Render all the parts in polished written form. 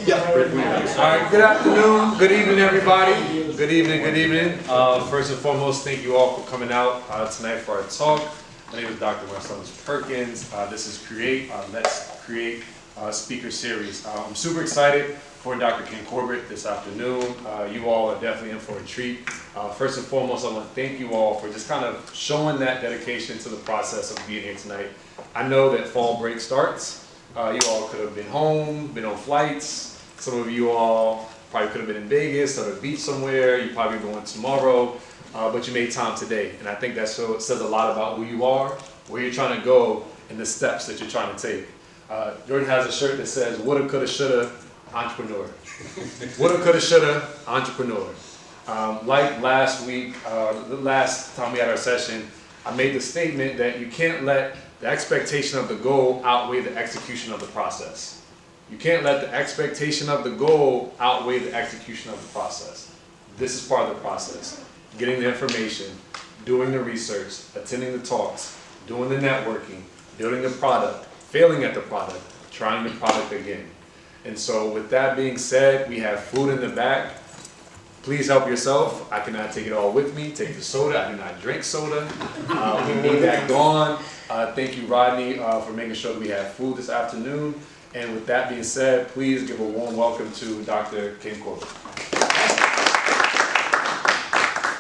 Yeah. All right, good afternoon, good evening, everybody. Good evening, good evening. First and foremost, thank you all for coming out tonight for our talk. My name is Dr. Marcellus Perkins. This is Create, Let's Create speaker series. I'm super excited for Dr. Ken Corbit this afternoon. You all are definitely in for a treat. First and foremost, I want to thank you all for just kind of showing that dedication to the process of being here tonight. I know that fall break starts. You all could have been home, been on flights. Some of you all probably could have been in Vegas or the beach somewhere. You probably going tomorrow, but you made time today. And I think that says a lot about who you are, where you're trying to go, and the steps that you're trying to take. Jordan has a shirt that says, woulda, coulda, shoulda, entrepreneur. Woulda, coulda, shoulda, entrepreneur. Like last week, the last time we had our session, I made the statement that you can't let the expectation of the goal outweigh the execution of the process. You can't let the expectation of the goal outweigh the execution of the process. This is part of the process. Getting the information, doing the research, attending the talks, doing the networking, building the product, failing at the product, trying the product again. And so with that being said, we have food in the back. Please help yourself. I cannot take it all with me. Take the soda. I do not drink soda. We need that gone. Thank you, Rodney, for making sure that we have food this afternoon. And with that being said, please give a warm welcome to Dr. Ken Corbit.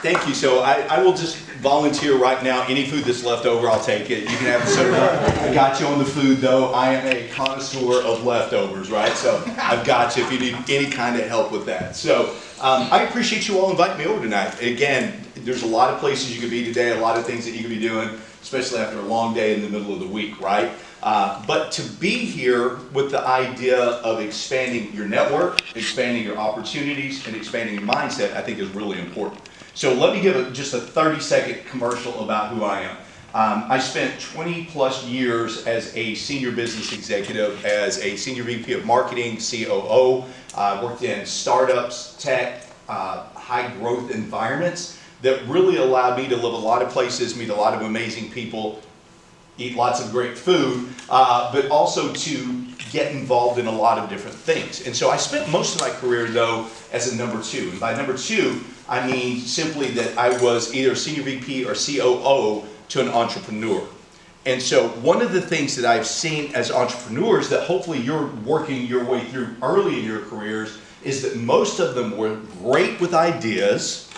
Thank you. So I will just volunteer right now. Any food that's left over, I'll take it. You can have the soda. I got you on the food, though. I am a connoisseur of leftovers, right? So I've got you if you need any kind of help with that. So I appreciate you all inviting me over tonight. Again, there's a lot of places you could be today, a lot of things that you could be doing, especially after a long day in the middle of the week, right? But to be here with the idea of expanding your network, expanding your opportunities, and expanding your mindset, I think is really important. So let me give just a 30-second commercial about who I am. I spent 20 plus years as a senior business executive, as a senior VP of marketing, COO. Worked in startups, tech, high growth environments that really allowed me to live a lot of places, meet a lot of amazing people, eat lots of great food, but also to get involved in a lot of different things. And so I spent most of my career, though, as a number two. And by number two, I mean simply that I was either senior VP or COO to an entrepreneur. And so one of the things that I've seen as entrepreneurs that hopefully you're working your way through early in your careers is that most of them were great with ideas,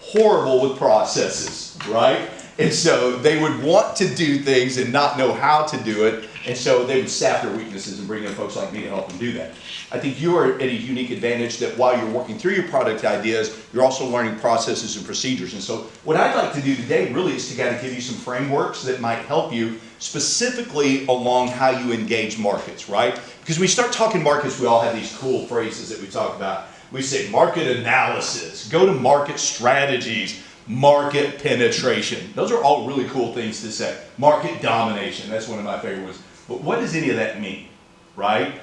horrible with processes, right? And so they would want to do things and not know how to do it, and so they would staff their weaknesses and bring in folks like me to help them do that. I think you are at a unique advantage that while you're working through your product ideas, you're also learning processes and procedures. And so what I'd like to do today really is to kind of give you some frameworks that might help you specifically along how you engage markets, right? Because when we start talking markets, we all have these cool phrases that we talk about. We say market analysis, go to market strategies, market penetration. Those are all really cool things to say. Market domination, that's one of my favorite ones. But what does any of that mean, right?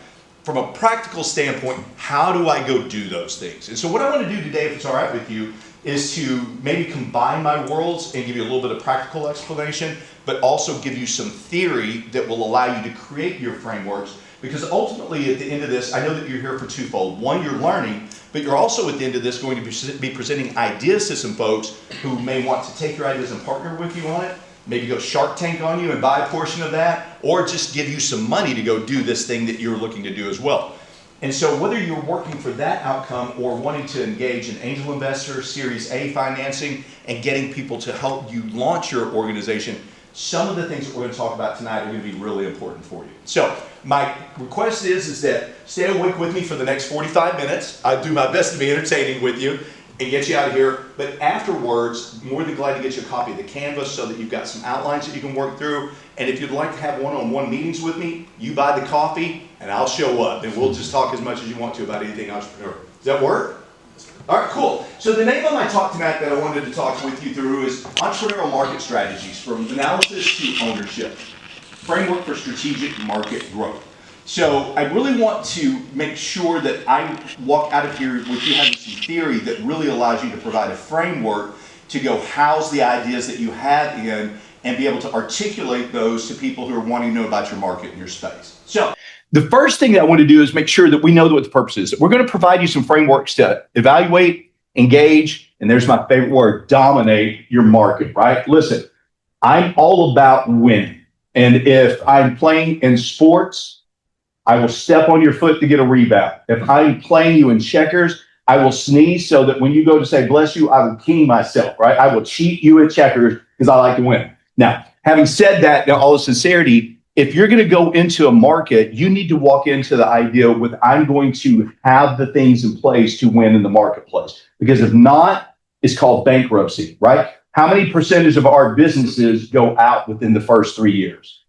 From a practical standpoint, how do I go do those things? And so what I want to do today, if it's all right with you, is to maybe combine my worlds and give you a little bit of practical explanation, but also give you some theory that will allow you to create your frameworks. Because ultimately, at the end of this, I know that you're here for twofold. One, you're learning, but you're also at the end of this going to be presenting ideas to some folks who may want to take your ideas and partner with you on it, maybe go Shark Tank on you and buy a portion of that, or just give you some money to go do this thing that you're looking to do as well. And so whether you're working for that outcome or wanting to engage in angel investor, Series A financing, and getting people to help you launch your organization, some of the things that we're going to talk about tonight are going to be really important for you. So my request is that stay awake with me for the next 45 minutes. I do my best to be entertaining with you and get you out of here. But afterwards, more than glad to get you a copy of the Canvas so that you've got some outlines that you can work through. And if you'd like to have one-on-one meetings with me, you buy the coffee and I'll show up. And we'll just talk as much as you want to about anything entrepreneur. Does that work? All right, cool. So the name of my talk tonight that I wanted to talk with you through is Entrepreneurial Market Strategies, from Analysis to Ownership, Framework for Strategic Market Growth. So I really want to make sure that I walk out of here with you having some theory that really allows you to provide a framework to go house the ideas that you have in and be able to articulate those to people who are wanting to know about your market and your space. So the first thing that I want to do is make sure that we know what the purpose is. We're going to provide you some frameworks to evaluate, engage, and there's my favorite word, dominate your market, right? Listen, I'm all about winning. And if I'm playing in sports, I will step on your foot to get a rebound. If I'm playing you in checkers, I will sneeze so that when you go to say, bless you, I will king myself, right? I will cheat you at checkers because I like to win. Now, having said that, in all sincerity, if you're going to go into a market, you need to walk into the idea with, I'm going to have the things in place to win in the marketplace. Because if not, it's called bankruptcy, right? How many percentage of our businesses go out within the first 3 years?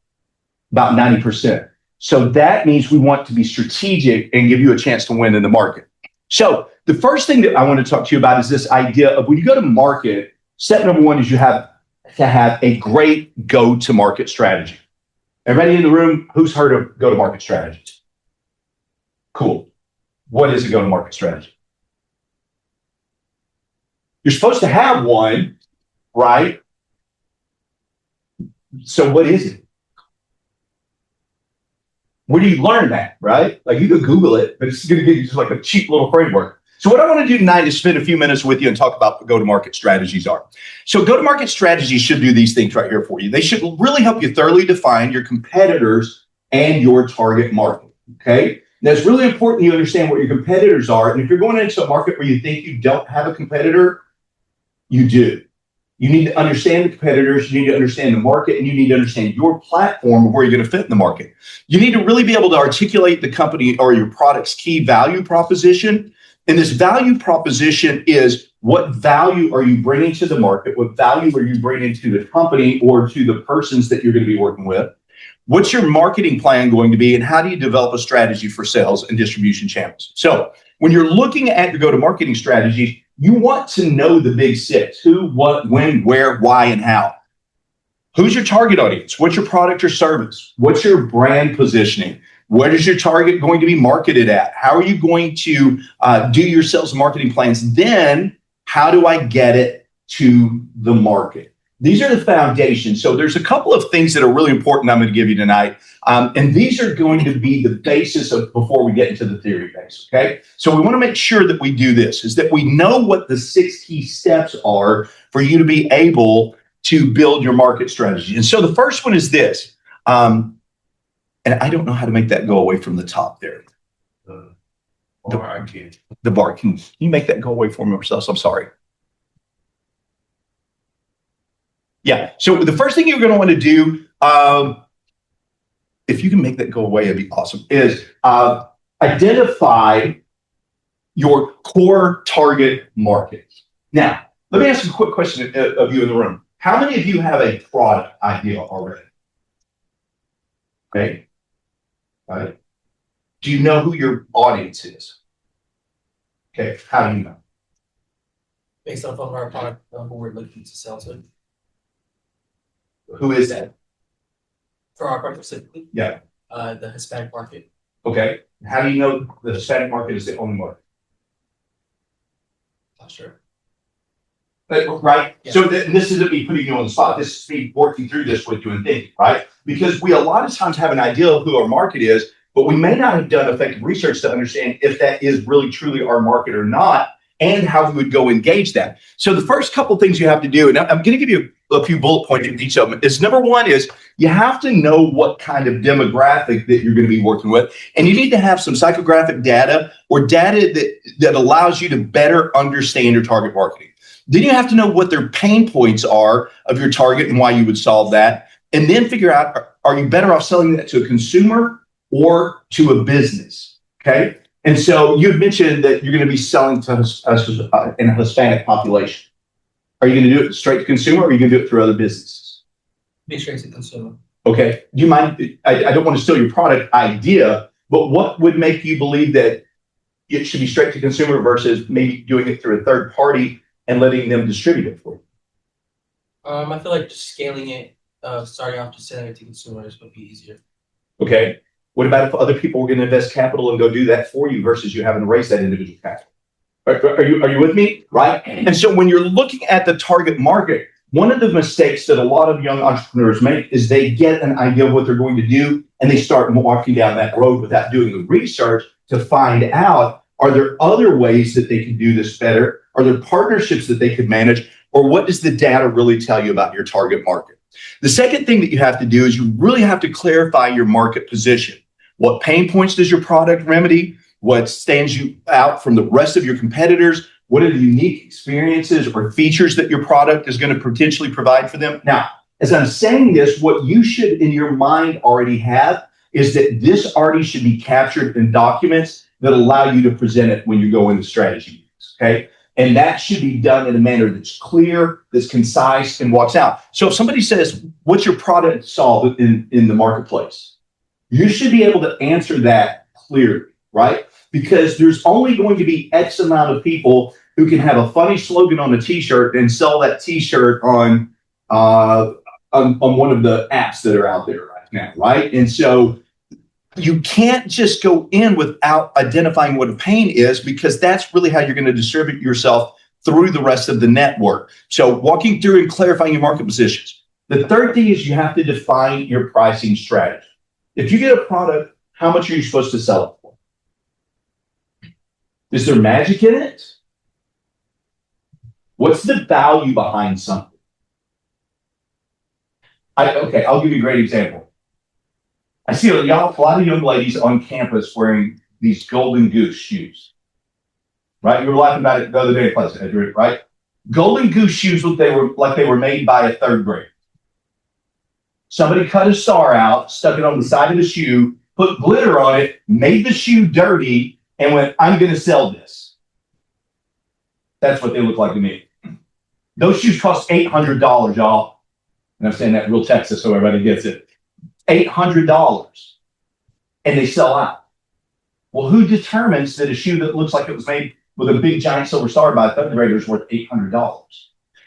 About 90%. So that means we want to be strategic and give you a chance to win in the market. So the first thing that I want to talk to you about is this idea of when you go to market, step number one is you have to have a great go-to-market strategy. Everybody in the room, who's heard of go-to-market strategies? Cool. What is a go-to-market strategy? You're supposed to have one, right? So what is it? Where do you learn that, right? Like you could Google it, but it's going to give you just like a cheap little framework. So what I want to do tonight is spend a few minutes with you and talk about what go-to-market strategies are. So go-to-market strategies should do these things right here for you. They should really help you thoroughly define your competitors and your target market, okay? Now, it's really important you understand what your competitors are. And if you're going into a market where you think you don't have a competitor, you do. You need to understand the competitors, you need to understand the market, and you need to understand your platform of where you're going to fit in the market. You need to really be able to articulate the company or your product's key value proposition. And this value proposition is, what value are you bringing to the market? What value are you bringing to the company or to the persons that you're going to be working with? What's your marketing plan going to be? And how do you develop a strategy for sales and distribution channels? So when you're looking at your go-to-marketing strategy, you want to know the big six: who, what, when, where, why, and how. Who's your target audience? What's your product or service? What's your brand positioning? What is your target going to be marketed at? How are you going to do your sales and marketing plans? Then, how do I get it to the market? These are the foundations. So there's a couple of things that are really important I'm going to give you tonight. And these are going to be the basis of before we get into the theory base, okay? So we want to make sure that we do this, is that we know what the 6 key steps are for you to be able to build your market strategy. And so the first one is this. And I don't know how to make that go away from the top there. The bar. Can you make that go away for me, Marcellus? I'm sorry. Yeah. So the first thing you're going to want to do, if you can make that go away, it'd be awesome, is identify your core target market. Now, let me ask you a quick question of you in the room. How many of you have a product idea already? Okay. All right. Do you know who your audience is? Okay. How do you know? Based off of our product, who we're looking to sell to. Who is that? For our product specifically? Yeah. The Hispanic market. Okay. How do you know the Hispanic market is the only market? Not sure. Right? Yeah. So this isn't me putting you on the spot. This is me working through this with you and thinking, right? Because we a lot of times have an idea of who our market is, but we may not have done effective research to understand if that is really truly our market or not, and how we would go engage that. So the first couple things you have to do, and I'm going to give you a few bullet points in each of them, is number one is you have to know what kind of demographic that you're going to be working with. And you need to have some psychographic data or data that allows you to better understand your target marketing. Then you have to know what their pain points are of your target and why you would solve that. And then figure out, are you better off selling that to a consumer or to a business? Okay. And so you had mentioned that you're going to be selling to in a Hispanic population. Are you going to do it straight to consumer, or are you going to do it through other businesses? Be straight to consumer. Okay. Do you mind? I don't want to steal your product idea, but what would make you believe that it should be straight to consumer versus maybe doing it through a third party and letting them distribute it for you? I feel like just scaling it, starting off just selling it to consumers would be easier. Okay. What about if other people were going to invest capital and go do that for you versus you having to raise that individual capital? Are you with me? Right? And so when you're looking at the target market, one of the mistakes that a lot of young entrepreneurs make is they get an idea of what they're going to do and they start walking down that road without doing the research to find out, are there other ways that they can do this better? Are there partnerships that they could manage? Or what does the data really tell you about your target market? The second thing that you have to do is you really have to clarify your market position. What pain points does your product remedy? What stands you out from the rest of your competitors? What are the unique experiences or features that your product is going to potentially provide for them? Now, as I'm saying this, what you should in your mind already have is that this already should be captured in documents that allow you to present it when you go into strategy meetings, okay? And that should be done in a manner that's clear, that's concise, and walks out. So if somebody says, what's your product solve in the marketplace? You should be able to answer that clearly, right? Because there's only going to be X amount of people who can have a funny slogan on a t-shirt and sell that t-shirt on one of the apps that are out there right now, right? And so you can't just go in without identifying what a pain is, because that's really how you're going to distribute yourself through the rest of the network. So walking through and clarifying your market positions. The third thing is you have to define your pricing strategy. If you get a product, how much are you supposed to sell it for? Is there magic in it? What's the value behind something? I'll give you a great example. I see a lot of young ladies on campus wearing these Golden Goose shoes, right? You were laughing about it the other day, right? Golden Goose shoes look like they were made by a third grader. Somebody cut a star out, stuck it on the side of the shoe, put glitter on it, made the shoe dirty, and went, I'm going to sell this. That's what they look like to me. Those shoes cost $800, y'all. And I'm saying that real Texas so everybody gets it. $800. And they sell out. Well, who determines that a shoe that looks like it was made with a big giant silver star by a third grader is worth $800?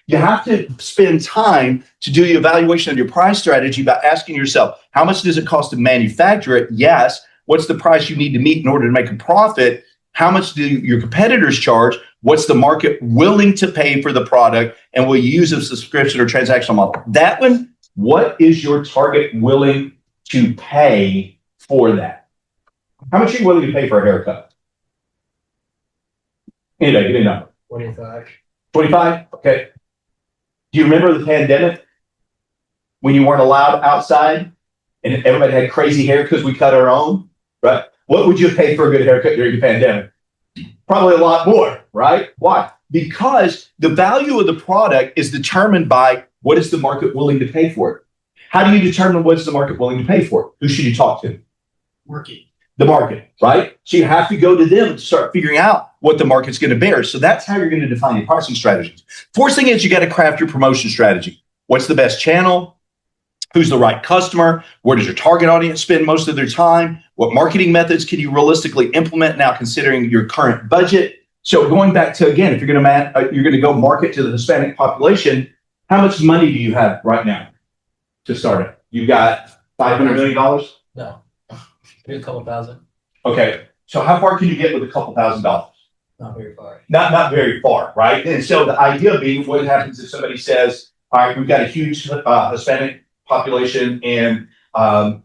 You have to spend time to do the evaluation of your price strategy by asking yourself, how much does it cost to manufacture it? Yes. What's the price you need to meet in order to make a profit? How much do your competitors charge? What's the market willing to pay for the product? And will you use a subscription or transactional model? That one, what is your target willing to pay for that? How much are you willing to pay for a haircut? Anyway, give me a number. 25. 25? Okay. Do you remember the pandemic when you weren't allowed outside and everybody had crazy hair because we cut our own, right? What would you pay for a good haircut during the pandemic? Probably a lot more, right? Why? Because the value of the product is determined by what is the market willing to pay for it. How do you determine what's the market willing to pay for it? Who should you talk to? The market, right? So you have to go to them to start figuring out what the market's going to bear. So that's how you're going to define your pricing strategies. Fourth thing is you got to craft your promotion strategy. What's the best channel? Who's the right customer? Where does your target audience spend most of their time? What marketing methods can you realistically implement now considering your current budget? So going back to, again, if you're going to go market to the Hispanic population, how much money do you have right now to start it? You got $500 million? No. Maybe a couple thousand. Okay. So how far can you get with a couple $1,000s? Not very far. Not very far, right? And so the idea being, what happens if somebody says, all right, we've got a huge Hispanic population in LA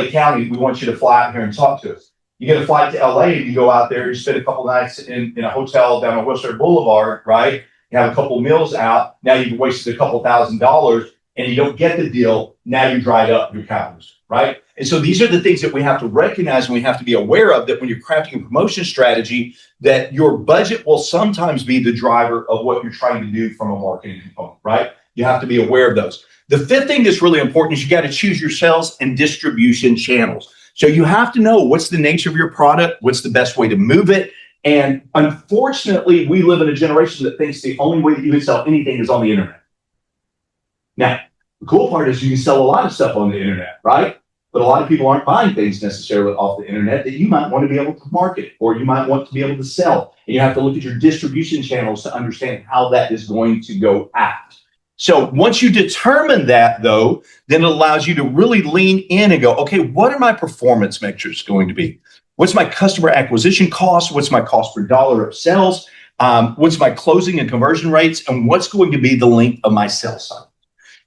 County, we want you to fly out here and talk to us. You get a flight to LA and you go out there, you spend a couple nights in a hotel down on Whistler Boulevard, right? You have a couple meals out. Now you've wasted a couple $1,000s and you don't get the deal. Now you dried up your cows, right? And so these are the things that we have to recognize and we have to be aware of, that when you're crafting a promotion strategy, that your budget will sometimes be the driver of what you're trying to do from a marketing component, right? You have to be aware of those. The fifth thing that's really important is you got to choose your sales and distribution channels. So you have to know what's the nature of your product, what's the best way to move it. And unfortunately, we live in a generation that thinks the only way that you can sell anything is on the internet. Now, the cool part is you can sell a lot of stuff on the internet, right? But a lot of people aren't buying things necessarily off the internet that you might want to be able to market or you might want to be able to sell. And you have to look at your distribution channels to understand how that is going to go out. So once you determine that, though, then it allows you to really lean in and go, okay, what are my performance metrics going to be? What's my customer acquisition cost? What's my cost per dollar of sales? what's my closing and conversion rates, and what's going to be the length of my sales cycle.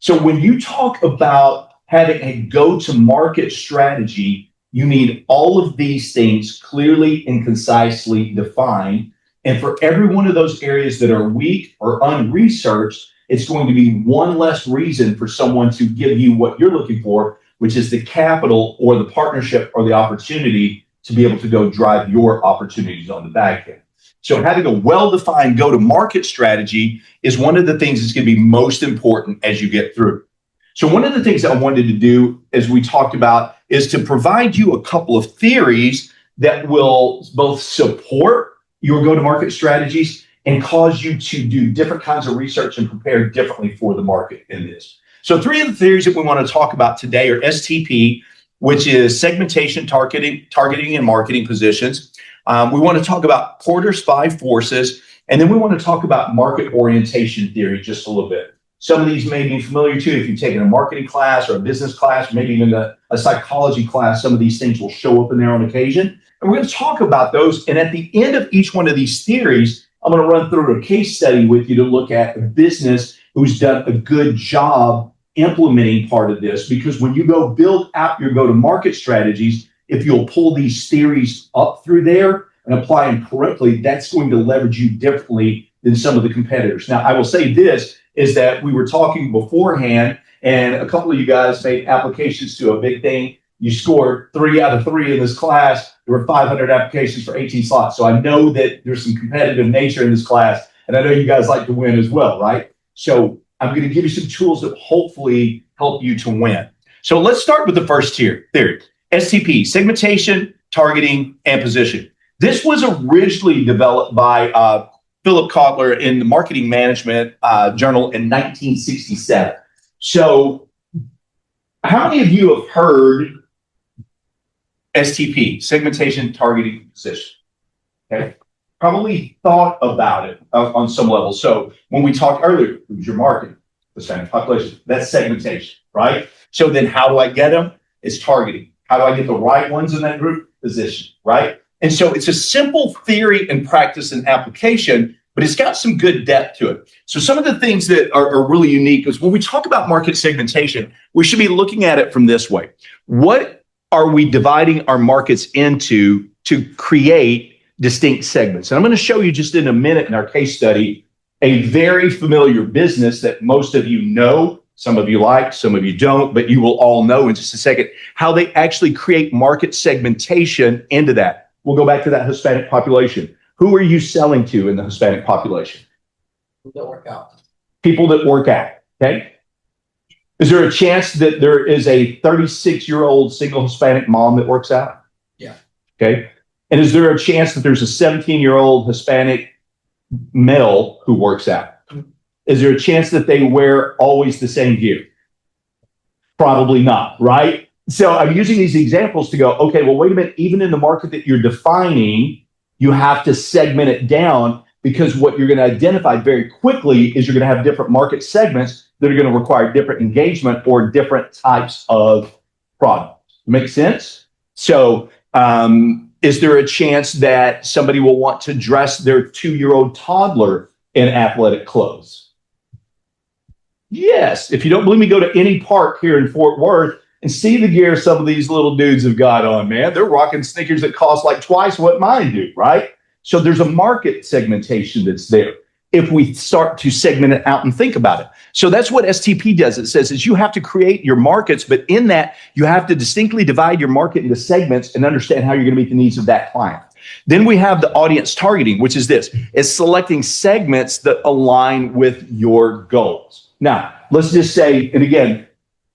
So when you talk about having a go-to-market strategy, you need all of these things clearly and concisely defined. And for every one of those areas that are weak or unresearched, it's going to be one less reason for someone to give you what you're looking for, which is the capital or the partnership or the opportunity to be able to go drive your opportunities on the back end. So having a well-defined go-to-market strategy is one of the things that's going to be most important as you get through. So one of the things that I wanted to do, as we talked about, is to provide you a couple of theories that will both support your go-to-market strategies and cause you to do different kinds of research and prepare differently for the market in this. So 3 of the theories that we want to talk about today are STP, which is segmentation, targeting, and marketing positions. We want to talk about Porter's 5 forces, and then we want to talk about market orientation theory just a little bit. Some of these may be familiar to you if you've taken a marketing class or a business class, or maybe even a psychology class. Some of these things will show up in there on occasion. And we're going to talk about those. And at the end of each one of these theories, I'm going to run through a case study with you to look at a business who's done a good job implementing part of this. Because when you go build out your go-to-market strategies, if you'll pull these theories up through there and apply them correctly, that's going to leverage you differently than some of the competitors. Now, I will say this, is that we were talking beforehand, and a couple of you guys made applications to a big thing. You scored 3 out of 3 in this class. There were 500 applications for 18 slots. So I know that there's some competitive nature in this class, and I know you guys like to win as well, right? So I'm going to give you some tools that hopefully help you to win. So let's start with the first theory, STP, segmentation, targeting, and position. This was originally developed by Philip Kotler in the Marketing Management Journal in 1967. So how many of you have heard STP, segmentation, targeting, position? Okay. Probably thought about it on some level. So when we talked earlier, who's your market? Hispanic population. That's segmentation, right? So then how do I get them? It's targeting. How do I get the right ones in that group? Position, right? And so it's a simple theory and practice and application, but it's got some good depth to it. So some of the things that are really unique is when we talk about market segmentation, we should be looking at it from this way. What are we dividing our markets into to create distinct segments? And I'm going to show you just in a minute in our case study, a very familiar business that most of you know, some of you like, some of you don't, but you will all know in just a second how they actually create market segmentation into that. We'll go back to that Hispanic population. Who are you selling to in the Hispanic population? People that work out. People that work out, okay? Is there a chance that there is a 36-year-old single Hispanic mom that works out? Yeah. Okay. And is there a chance that there's a 17-year-old Hispanic male who works out? Is there a chance that they wear always the same gear? Probably not, right? So I'm using these examples to go, okay, well, wait a minute. Even in the market that you're defining, you have to segment it down, because what you're going to identify very quickly is you're going to have different market segments that are going to require different engagement or different types of products. Make sense? So is there a chance that somebody will want to dress their 2-year-old toddler in athletic clothes? Yes. If you don't believe me, go to any park here in Fort Worth and see the gear some of these little dudes have got on, man. They're rocking sneakers that cost like twice what mine do, right? So there's a market segmentation that's there if we start to segment it out and think about it. So that's what STP does. It says is you have to create your markets, but in that you have to distinctly divide your market into segments and understand how you're going to meet the needs of that client. Then we have the audience targeting, which is this, is selecting segments that align with your goals. Now, let's just say, and again,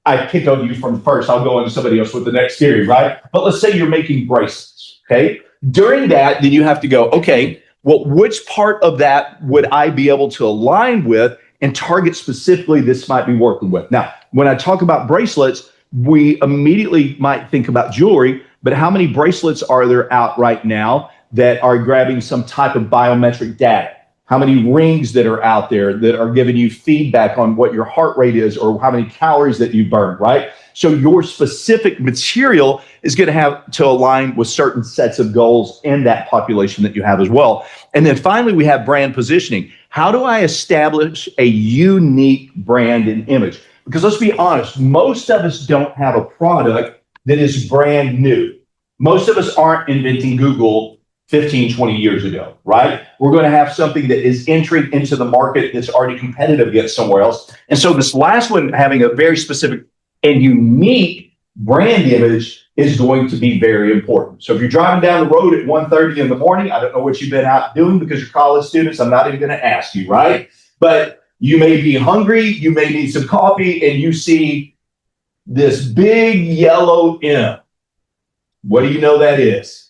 I picked on you from first. I'll go on to somebody else with the next theory, right? But let's say you're making bracelets, okay? During that, then you have to go, okay, well, which part of that would I be able to align with and target specifically this might be working with? Now, when I talk about bracelets, we immediately might think about jewelry, but how many bracelets are there out right now that are grabbing some type of biometric data? how many rings that are out there that are giving you feedback on what your heart rate is or how many calories that you burn, right? So your specific material is going to have to align with certain sets of goals in that population that you have as well. And then finally, we have brand positioning. How do I establish a unique brand and image? Because let's be honest, most of us don't have a product that is brand new. Most of us aren't inventing Google 15, 20 years ago, right? We're going to have something that is entering into the market that's already competitive against somewhere else. And so this last one, having a very specific and unique brand image is going to be very important. So if you're driving down the road at 1:30 in the morning, I don't know what you've been out doing because you're college students. I'm not even going to ask you, right? But you may be hungry, you may need some coffee, and you see this big yellow M. What do you know that is?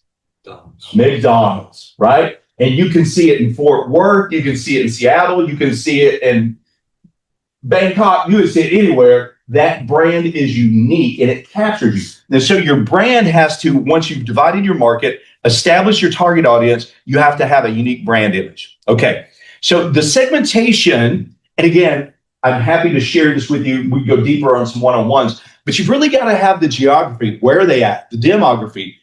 McDonald's, right? And you can see it in Fort Worth, you can see it in Seattle, you can see it in Bangkok, you can see it anywhere. That brand is unique and it captures you. And so your brand has to, once you've divided your market, establish your target audience, you have to have a unique brand image. Okay, so the segmentation, and again, I'm happy to share this with you. We go deeper on some one-on-ones, but you've really got to have the geography. Where are they at? The demography.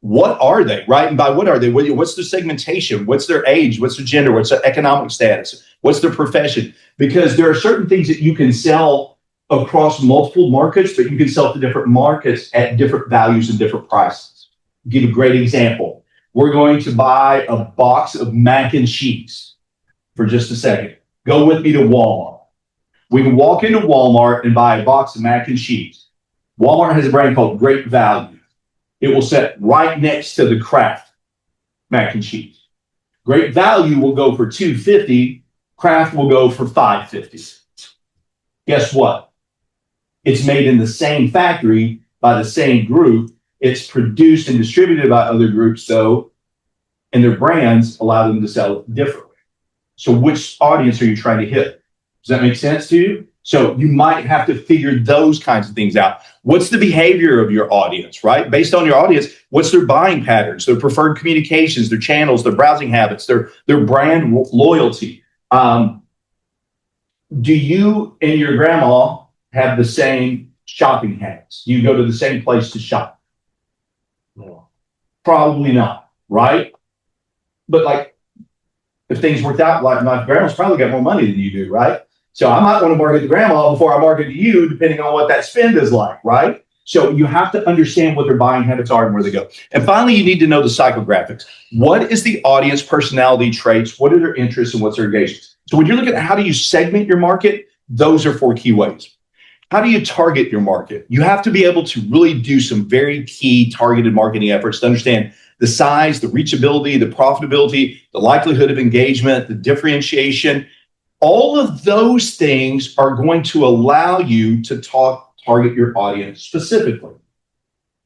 What are they, right? And by what are they? What's their segmentation? What's their age? What's their gender? What's their economic status? What's their profession? Because there are certain things that you can sell across multiple markets, but you can sell to different markets at different values and different prices. I'll give a great example. We're going to buy a box of mac and cheese for just a second. Go with me to Walmart. We can walk into Walmart and buy a box of mac and cheese. Walmart has a brand called Great Value. It will sit right next to the Kraft mac and cheese. Great Value will go for $2.50. Kraft will go for $5.50. Guess what? It's made in the same factory by the same group. It's produced and distributed by other groups, though, and their brands allow them to sell it differently. So which audience are you trying to hit? Does that make sense to you? So you might have to figure those kinds of things out. What's the behavior of your audience, right? Based on your audience, what's their buying patterns, their preferred communications, their channels, their browsing habits, their brand loyalty? Do you and your grandma have the same shopping habits? Do you go to the same place to shop? No. Probably not, right? But like, if things worked out, like my grandma's probably got more money than you do, right? So I might want to market to grandma before I market to you, depending on what that spend is like, right? So you have to understand what their buying habits are and where they go. And finally, you need to know the psychographics. What is the audience personality traits? What are their interests and what's their engagements? So when you're looking at how do you segment your market, those are 4 key ways. How do you target your market? You have to be able to really do some very key targeted marketing efforts to understand the size, the reachability, the profitability, the likelihood of engagement, the differentiation. All of those things are going to allow you to target your audience specifically.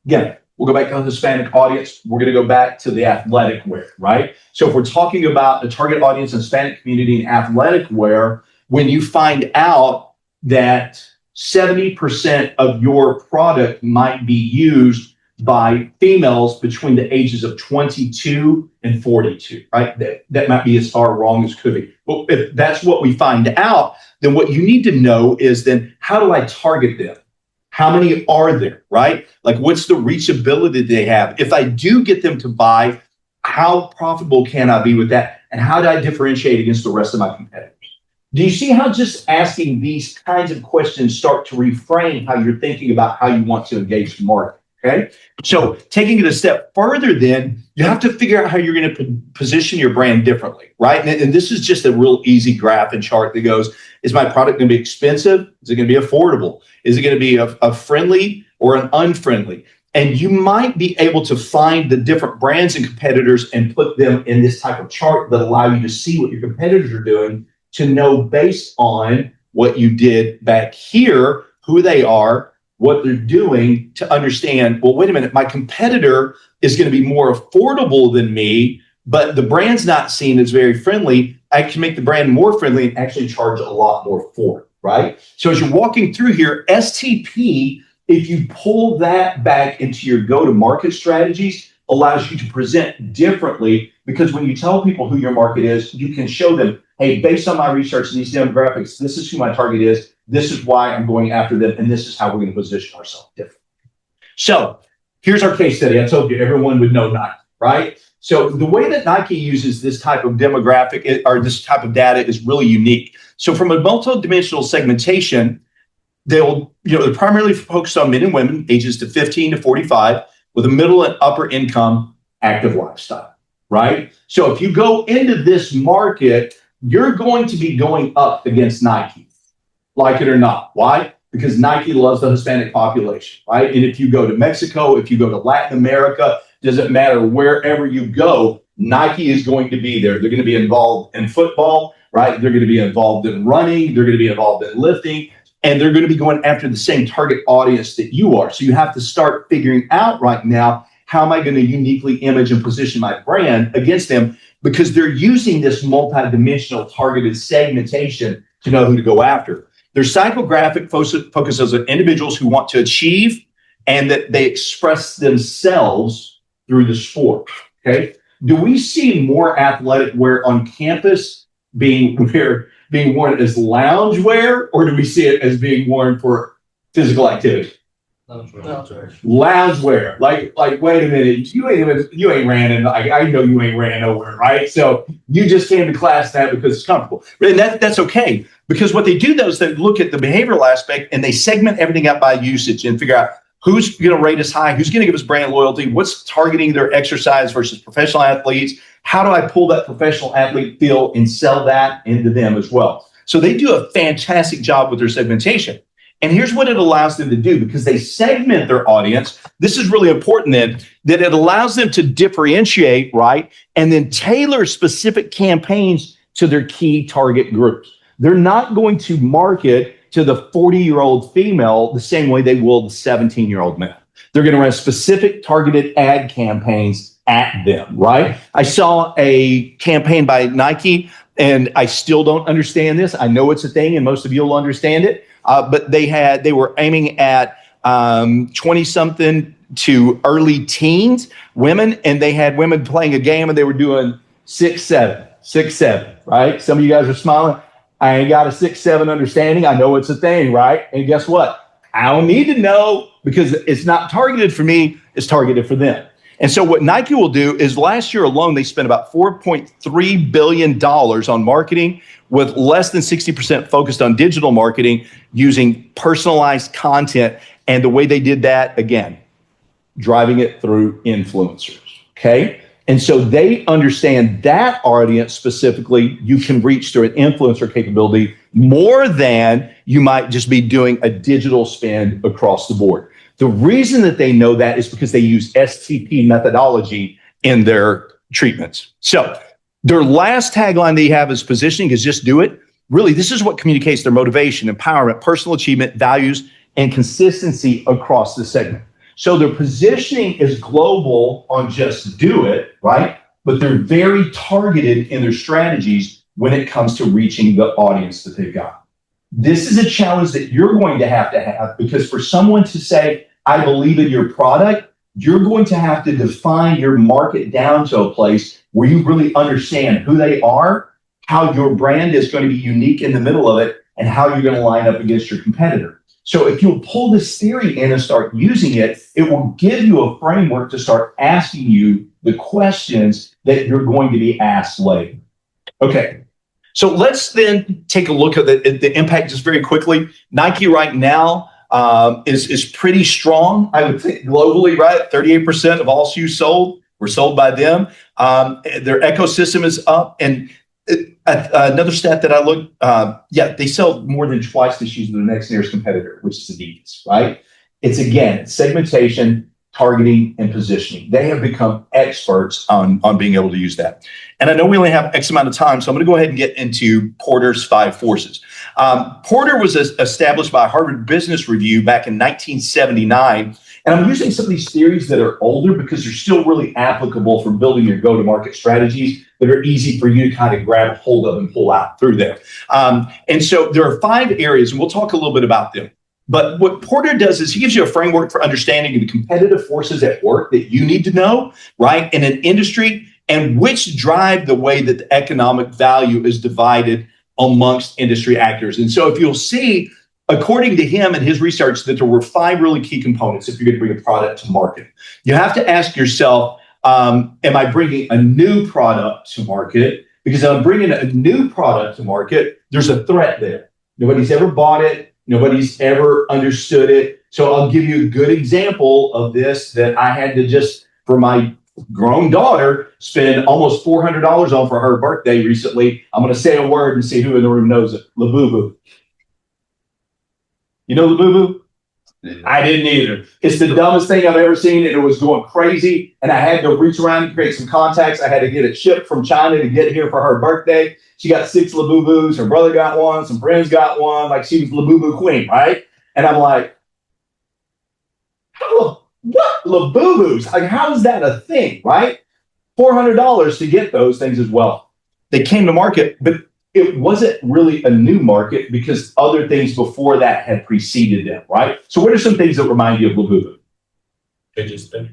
Again, we'll go back to the Hispanic audience. We're going to go back to the athletic wear, right? So if we're talking about the target audience in Hispanic community in athletic wear, when you find out that 70% of your product might be used by females between the ages of 22 and 42, right? That might be as far wrong as could be. But if that's what we find out, then what you need to know is then how do I target them? How many are there, right? Like what's the reachability they have? If I do get them to buy, how profitable can I be with that? And how do I differentiate against the rest of my competitors? Do you see how just asking these kinds of questions start to reframe how you're thinking about how you want to engage the market? Okay, so taking it a step further, then you have to figure out how you're going to position your brand differently, right? And this is just a real easy graph and chart that goes, is my product going to be expensive? Is it going to be affordable? Is it going to be a friendly or an unfriendly? And you might be able to find the different brands and competitors and put them in this type of chart that allow you to see what your competitors are doing, to know based on what you did back here, who they are, what they're doing, to understand, well, wait a minute, my competitor is going to be more affordable than me, but the brand's not seen as very friendly. I can make the brand more friendly and actually charge a lot more for it, right? So as you're walking through here, STP, if you pull that back into your go-to-market strategies, allows you to present differently because when you tell people who your market is, you can show them, hey, based on my research and these demographics, this is who my target is, this is why I'm going after them, and this is how we're going to position ourselves differently. So here's our case study. I told you everyone would know Nike, right? So the way that Nike uses this type of demographic or this type of data is really unique. So from a multi-dimensional segmentation, they're primarily focused on men and women ages to 15 to 45 with a middle and upper income active lifestyle, right? So if you go into this market, you're going to be going up against Nike, like it or not. Why? Because Nike loves the Hispanic population, right? And if you go to Mexico, if you go to Latin America, doesn't matter wherever you go, Nike is going to be there. They're going to be involved in football, right? They're going to be involved in running. They're going to be involved in lifting. And they're going to be going after the same target audience that you are. So you have to start figuring out right now, how am I going to uniquely image and position my brand against them? Because they're using this multi-dimensional targeted segmentation to know who to go after. Their psychographic focuses on individuals who want to achieve and that they express themselves through the sport, okay? Do we see more athletic wear on campus being worn as loungewear, or do we see it as being worn for physical activity? Loungewear. Like, wait a minute, you ain't ran in, I know you ain't ran nowhere, right? So you just came to class that because it's comfortable. And that's okay. Because what they do though is they look at the behavioral aspect and they segment everything out by usage and figure out who's going to rate us high, who's going to give us brand loyalty, what's targeting their exercise versus professional athletes. How do I pull that professional athlete feel and sell that into them as well? So they do a fantastic job with their segmentation. And here's what it allows them to do, because they segment their audience. This is really important then, that it allows them to differentiate, right? And then tailor specific campaigns to their key target groups. They're not going to market to the 40-year-old female the same way they will the 17-year-old male. They're going to run specific targeted ad campaigns at them, right? I saw a campaign by Nike, and I still don't understand this. I know it's a thing, and most of you will understand it. But they were aiming at 20-something to early teens women, and they had women playing a game, and they were doing 6'7", right? Some of you guys are smiling. I ain't got a 6'7" understanding. I know it's a thing, right? And guess what? I don't need to know, because it's not targeted for me. It's targeted for them. And so what Nike will do is, last year alone, they spent about $4.3 billion on marketing, with less than 60% focused on digital marketing using personalized content. And the way they did that, again, driving it through influencers, okay? And so they understand that audience specifically, you can reach through an influencer capability more than you might just be doing a digital spend across the board. The reason that they know that is because they use STP methodology in their treatments. So their last tagline they have is positioning is just do it. Really, this is what communicates their motivation, empowerment, personal achievement, values, and consistency across the segment. So their positioning is global on just do it, right? But they're very targeted in their strategies when it comes to reaching the audience that they've got. This is a challenge that you're going to have, because for someone to say, I believe in your product, you're going to have to define your market down to a place where you really understand who they are, how your brand is going to be unique in the middle of it, and how you're going to line up against your competitor. So if you'll pull this theory in and start using it, it will give you a framework to start asking you the questions that you're going to be asked later. Okay, so let's then take a look at the impact just very quickly. Nike right now is pretty strong, I would think, globally, right? 38% of all shoes sold were sold by them. Their ecosystem is up. And another stat that I looked, they sell more than twice the shoes of the next nearest competitor, which is Adidas, right? It's, again, segmentation, targeting, and positioning. They have become experts on being able to use that. And I know we only have X amount of time, so I'm going to go ahead and get into Porter's 5 forces. Porter was established by Harvard Business Review back in 1979. And I'm using some of these theories that are older because they're still really applicable for building your go-to-market strategies that are easy for you to kind of grab hold of and pull out through them. And so there are 5 areas, and we'll talk a little bit about them. But what Porter does is he gives you a framework for understanding the competitive forces at work that you need to know, right, in an industry, and which drive the way that the economic value is divided amongst industry actors. And so if you'll see, according to him and his research, that there were 5 really key components if you're going to bring a product to market. You have to ask yourself, am I bringing a new product to market? Because if I'm bringing a new product to market, there's a threat there. Nobody's ever bought it. Nobody's ever understood it. So I'll give you a good example of this that I had to just, for my grown daughter, spend almost $400 on for her birthday recently. I'm going to say a word and see who in the room knows it. Labubu. You know Labubu? I didn't either. It's the dumbest thing I've ever seen, and it was going crazy. And I had to reach around and create some contacts. I had to get it shipped from China to get here for her birthday. She got 6 Labubus. Her brother got one. Some friends got one. Like, she was Labubu queen, right? And I'm like, oh, what Labubus? Like, how is that a thing, right? $400 to get those things as well. They came to market, but it wasn't really a new market because other things before that had preceded them, right? So what are some things that remind you of Labubu? Fidget spinners.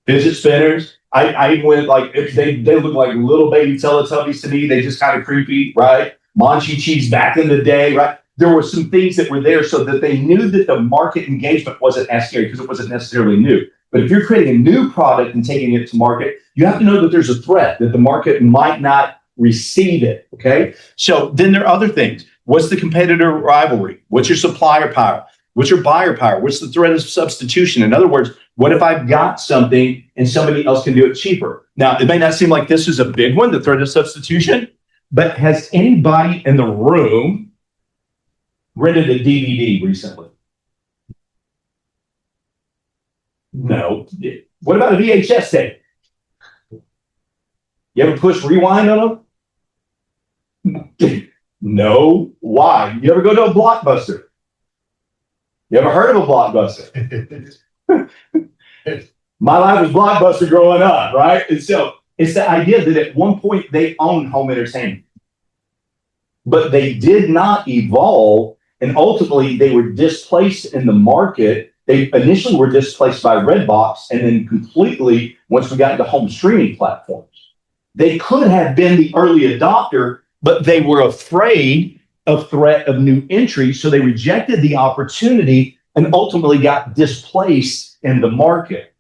Fidget spinners. I went like, they look like little baby Teletubbies to me. They just kind of creepy, right? Monchi cheese back in the day, right? There were some things that were there so that they knew that the market engagement wasn't as scary because it wasn't necessarily new. But if you're creating a new product and taking it to market, you have to know that there's a threat that the market might not receive it, okay? So then there are other things. What's the competitor rivalry? What's your supplier power? What's your buyer power? What's the threat of substitution? In other words, what if I've got something and somebody else can do it cheaper? Now, it may not seem like this is a big one, the threat of substitution, but has anybody in the room rented a DVD recently? No. What about a VHS tape? You ever push rewind on them? No. Why? You ever go to a Blockbuster? You ever heard of a Blockbuster? My life was Blockbuster growing up, right? And so it's the idea that at one point they owned home entertainment, but they did not evolve, and ultimately they were displaced in the market. They initially were displaced by Redbox, and then completely once we got into home streaming platforms. They could have been the early adopter, but they were afraid of threat of new entry, so they rejected the opportunity and ultimately got displaced in the market.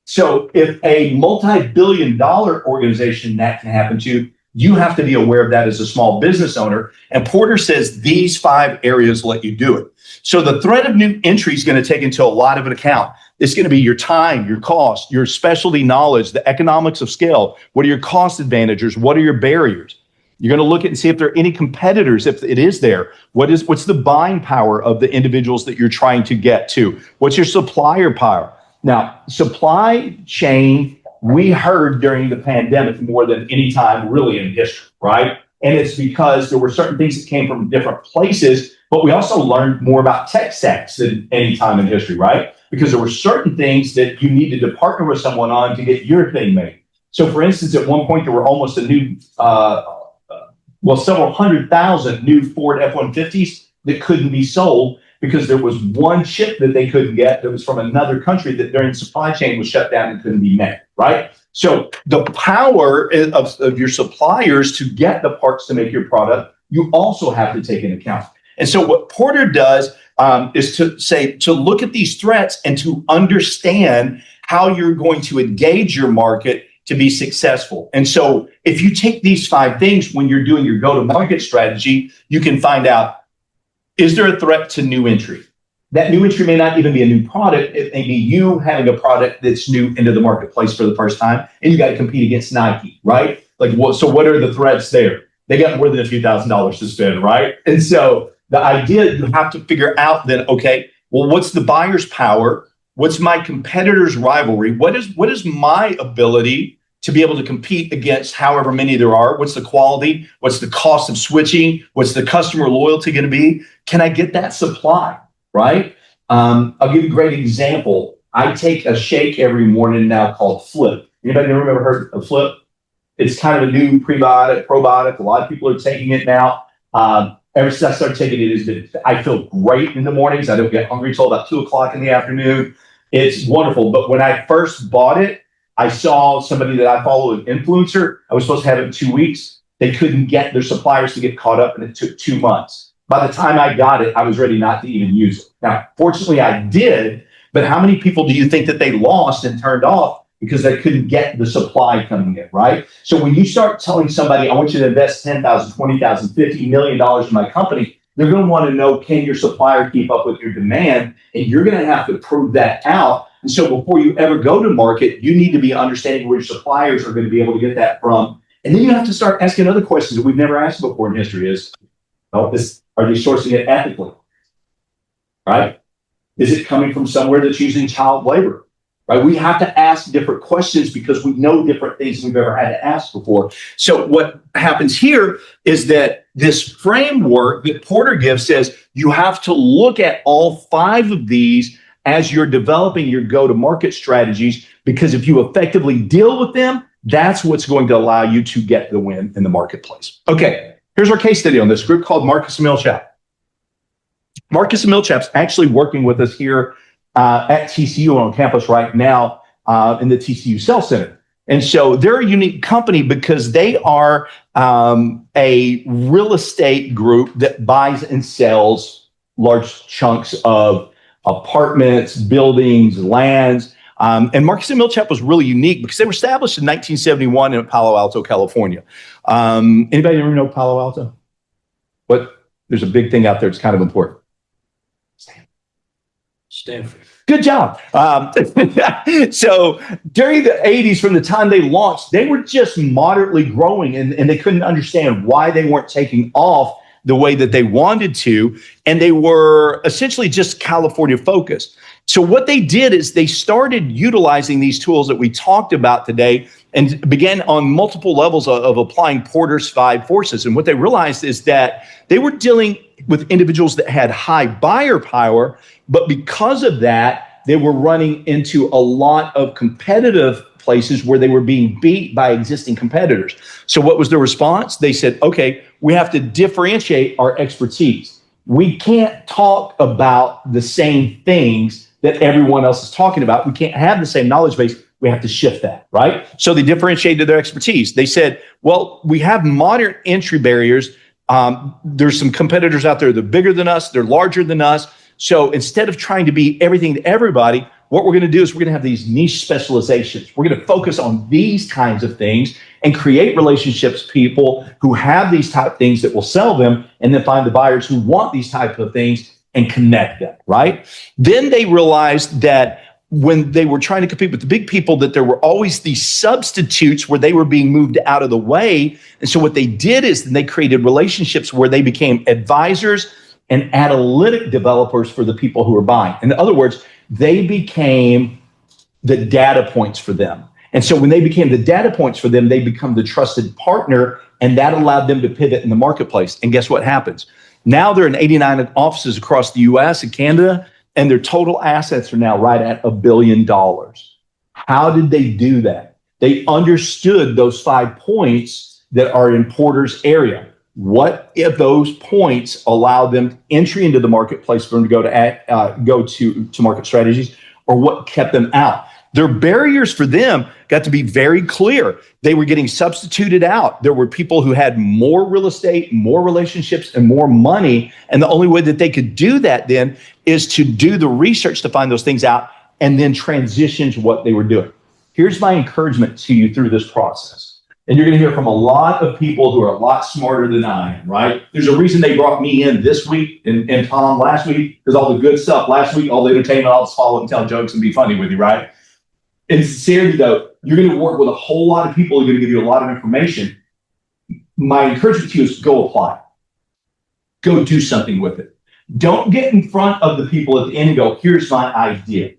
So if a multi-billion-dollar organization that can happen to, you have to be aware of that as a small business owner. And Porter says these 5 areas let you do it. So the threat of new entry is going to take into a lot of an account. It's going to be your time, your cost, your specialty knowledge, the economics of scale. What are your cost advantages? What are your barriers? You're going to look at and see if there are any competitors, if it is there. What's the buying power of the individuals that you're trying to get to? What's your supplier power? Now, supply chain, we heard during the pandemic more than any time really in history, right? And it's because there were certain things that came from different places, but we also learned more about tech stacks than any time in history, right? Because there were certain things that you needed to partner with someone on to get your thing made. So for instance, at one point, there were almost a new, several 100,000 new Ford F-150s that couldn't be sold because there was one chip that they couldn't get that was from another country that during the supply chain was shut down and couldn't be met, right? So the power of your suppliers to get the parts to make your product, you also have to take into account. And so what Porter does is to look at these threats and to understand how you're going to engage your market to be successful. And so if you take these 5 things when you're doing your go-to-market strategy, you can find out, is there a threat to new entry? That new entry may not even be a new product. It may be you having a product that's new into the marketplace for the first time, and you got to compete against Nike, right? So what are the threats there? They got more than a few $1,000s to spend, right? And so the idea, you have to figure out then, okay, well, what's the buyer's power? What's my competitor's rivalry? What is my ability to be able to compete against however many there are? What's the quality? What's the cost of switching? What's the customer loyalty going to be? Can I get that supply, right? I'll give you a great example. I take a shake every morning now called Flip. Anybody ever heard of Flip? It's kind of a new probiotic. A lot of people are taking it now. Ever since I started taking it, I feel great in the mornings. I don't get hungry till about 2 o'clock in the afternoon. It's wonderful. But when I first bought it, I saw somebody that I follow, an influencer. I was supposed to have it in 2 weeks. They couldn't get their suppliers to get caught up, and it took 2 months. By the time I got it, I was ready not to even use it. Now, fortunately, I did, but how many people do you think that they lost and turned off because they couldn't get the supply coming in, right? So when you start telling somebody, I want you to invest $10,000, $20,000, $50 million in my company, they're going to want to know, can your supplier keep up with your demand? And you're going to have to prove that out. And so before you ever go to market, you need to be understanding where your suppliers are going to be able to get that from. And then you have to start asking other questions that we've never asked before in history is, are they sourcing it ethically? Right? Is it coming from somewhere that's using child labor? Right? We have to ask different questions because we know different things than we've ever had to ask before. So what happens here is that this framework that Porter gives says you have to look at all 5 of these as you're developing your go-to-market strategies, because if you effectively deal with them, that's what's going to allow you to get the win in the marketplace. Okay, here's our case study on this group called Marcus and Millchap. Marcus and Millchap's actually working with us here at TCU on campus right now in the TCU Sales Center. And so they're a unique company because they are a real estate group that buys and sells large chunks of apartments, buildings, lands. And Marcus and Millchap was really unique because they were established in 1971 in Palo Alto, California. Anybody ever know Palo Alto? There's a big thing out there that's kind of important. Stanford. Good job. So during the 80s, from the time they launched, they were just moderately growing and they couldn't understand why they weren't taking off the way that they wanted to. And they were essentially just California focused. So what they did is they started utilizing these tools that we talked about today and began on multiple levels of applying Porter's 5 forces. And what they realized is that they were dealing with individuals that had high buyer power, but because of that, they were running into a lot of competitive places where they were being beat by existing competitors. So what was the response? They said, okay, we have to differentiate our expertise. We can't talk about the same things that everyone else is talking about. We can't have the same knowledge base. We have to shift that, right? So they differentiated their expertise. They said, well, we have modern entry barriers. There's some competitors out there that are bigger than us. They're larger than us. So instead of trying to be everything to everybody, what we're going to do is we're going to have these niche specializations. We're going to focus on these kinds of things and create relationships, people who have these type of things that will sell them, and then find the buyers who want these type of things and connect them, right? Then they realized that when they were trying to compete with the big people, that there were always these substitutes where they were being moved out of the way. And so what they did is they created relationships where they became advisors and analytic developers for the people who were buying. In other words, they became the data points for them. And so when they became the data points for them, they become the trusted partner, and that allowed them to pivot in the marketplace. And guess what happens? Now they're in 89 offices across the US and Canada, and their total assets are now right at $1 billion. How did they do that? They understood those 5 points that are in Porter's area. What if those points allow them entry into the marketplace for them to go to market strategies, or what kept them out? Their barriers for them got to be very clear. They were getting substituted out. There were people who had more real estate, more relationships, and more money. And the only way that they could do that then is to do the research to find those things out and then transition to what they were doing. Here's my encouragement to you through this process. And you're going to hear from a lot of people who are a lot smarter than I am, right? There's a reason they brought me in this week and Tom last week, because all the good stuff last week, all the entertainment, I'll just follow and tell jokes and be funny with you, right? In sincerity, though, you're going to work with a whole lot of people who are going to give you a lot of information. My encouragement to you is go apply. Go do something with it. Don't get in front of the people at the end and go, here's my idea.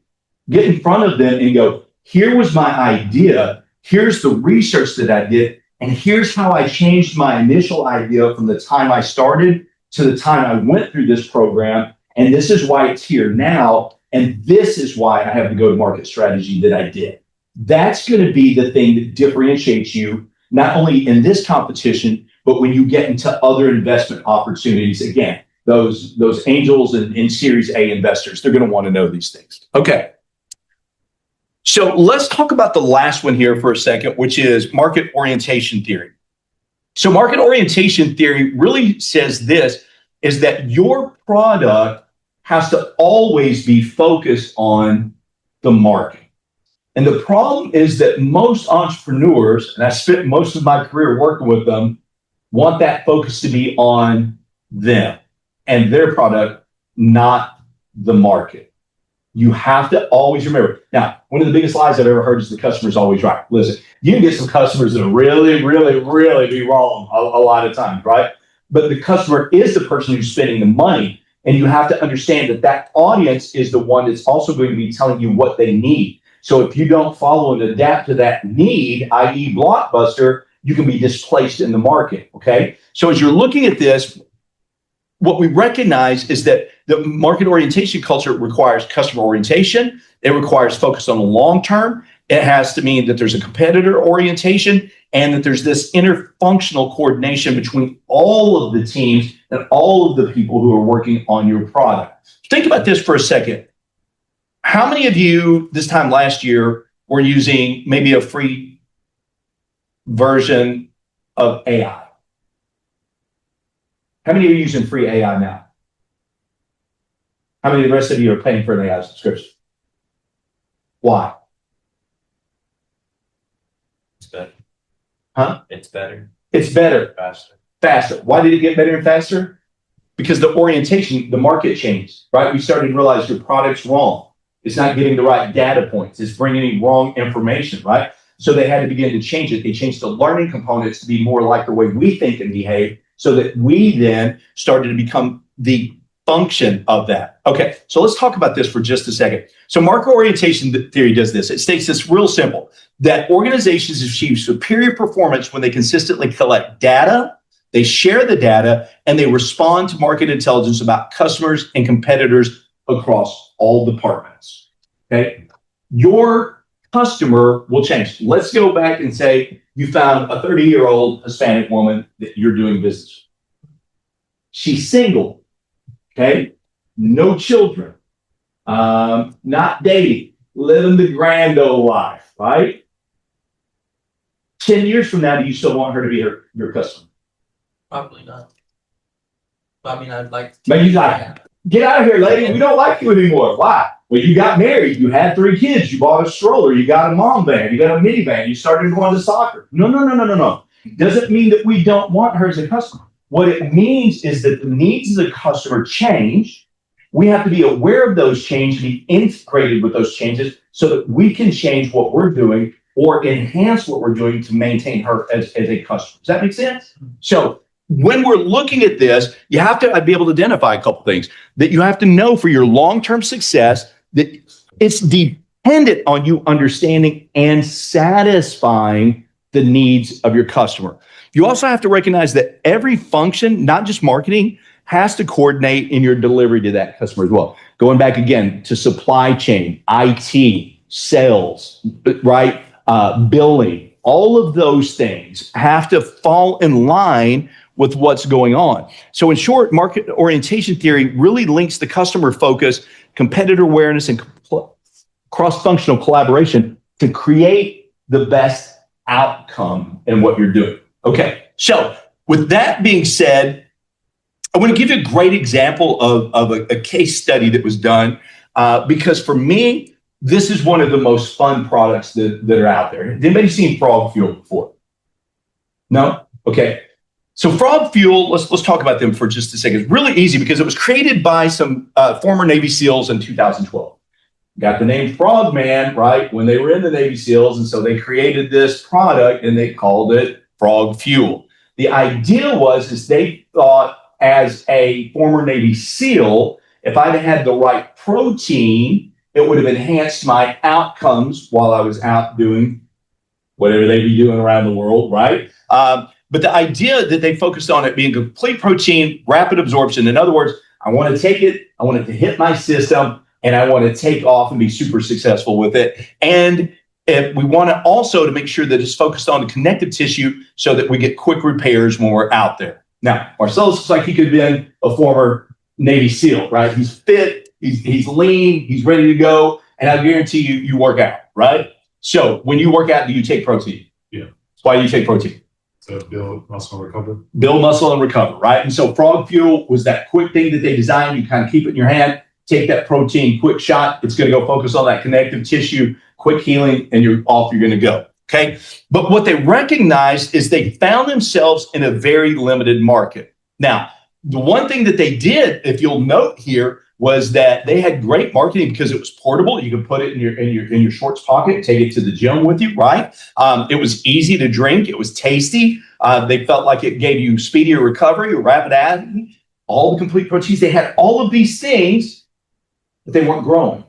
Get in front of them and go, here was my idea. Here's the research that I did. And here's how I changed my initial idea from the time I started to the time I went through this program. And this is why it's here now. And this is why I have the go-to-market strategy that I did. That's going to be the thing that differentiates you, not only in this competition, but when you get into other investment opportunities. Again, those angels and Series A investors, they're going to want to know these things. Okay. So let's talk about the last one here for a second, which is market orientation theory. So market orientation theory really says this, is that your product has to always be focused on the market. And the problem is that most entrepreneurs, and I spent most of my career working with them, want that focus to be on them and their product, not the market. You have to always remember. Now, one of the biggest lies I've ever heard is the customer's always right. Listen, you can get some customers that really, really, really be wrong a lot of times, right? But the customer is the person who's spending the money. And you have to understand that that audience is the one that's also going to be telling you what they need. So if you don't follow and adapt to that need, i.e. Blockbuster, you can be displaced in the market, okay? So as you're looking at this, what we recognize is that the market orientation culture requires customer orientation. It requires focus on the long term. It has to mean that there's a competitor orientation and that there's this interfunctional coordination between all of the teams and all of the people who are working on your product. Think about this for a second. How many of you this time last year were using maybe a free version of AI? How many are using free AI now? How many of the rest of you are paying for an AI subscription? Why? It's better. Huh? It's better. It's better. Faster. Faster. Why did it get better and faster? Because the orientation, the market changed, right? We started to realize your product's wrong. It's not getting the right data points. It's bringing wrong information, right? So they had to begin to change it. They changed the learning components to be more like the way we think and behave, so that we then started to become the function of that. Okay, so let's talk about this for just a second. So market orientation theory does this. It states this real simple, that organizations achieve superior performance when they consistently collect data, they share the data, and they respond to market intelligence about customers and competitors across all departments. Okay, your customer will change. Let's go back and say you found a 30-year-old Hispanic woman that you're doing business with. She's single, okay? No children, not dating, living the grand old life, right? 10 years from now, do you still want her to be your customer? Probably not. But I mean, I'd like to. But you like, get out of here, lady. We don't like you anymore. Why? Well, you got married. You had 3 kids. You bought a stroller. You got a mom van. You got a minivan. You started going to soccer. No. Doesn't mean that we don't want her as a customer. What it means is that the needs of the customer change. We have to be aware of those changes, be integrated with those changes so that we can change what we're doing or enhance what we're doing to maintain her as a customer. Does that make sense? So when we're looking at this, you have to be able to identify a couple things that you have to know for your long-term success, that it's dependent on you understanding and satisfying the needs of your customer. You also have to recognize that every function, not just marketing, has to coordinate in your delivery to that customer as well. Going back again to supply chain, IT, sales, right? Billing, all of those things have to fall in line with what's going on. So in short, market orientation theory really links the customer focus, competitor awareness, and cross-functional collaboration to create the best outcome in what you're doing. Okay, so with that being said, I want to give you a great example of a case study that was done because for me, this is one of the most fun products that are out there. Has anybody seen Frog Fuel before? No? Okay. So Frog Fuel, let's talk about them for just a second. It's really easy because it was created by some former Navy SEALs in 2012. Got the name Frogman, right, when they were in the Navy SEALs, and so they created this product and they called it Frog Fuel. The idea is they thought, as a former Navy SEAL, if I'd had the right protein, it would have enhanced my outcomes while I was out doing whatever they'd be doing around the world, right? But the idea that they focused on it being complete protein, rapid absorption. In other words, I want to take it, I want it to hit my system, and I want to take off and be super successful with it. And if we want to also to make sure that it's focused on the connective tissue so that we get quick repairs when we're out there. Now, Marcellus looks like he could have been a former Navy SEAL, right? He's fit, he's lean, he's ready to go, and I guarantee you work out. right? So when you work out, do you take protein? Yeah. Why do you take protein? To build muscle and recover. Build muscle and recover, right? And so Frog Fuel was that quick thing that they designed. You kind of keep it in your hand, take that protein, quick shot. It's going to go focus on that connective tissue, quick healing, and you're off. You're going to go. Okay. But what they recognized is they found themselves in a very limited market. Now, the one thing that they did, if you'll note here, was that they had great marketing because it was portable. You could put it in your shorts pocket, take it to the gym with you, right? It was easy to drink. It was tasty. They felt like it gave you speedier recovery or rapid action, all the complete proteins. They had all of these things, but they weren't growing.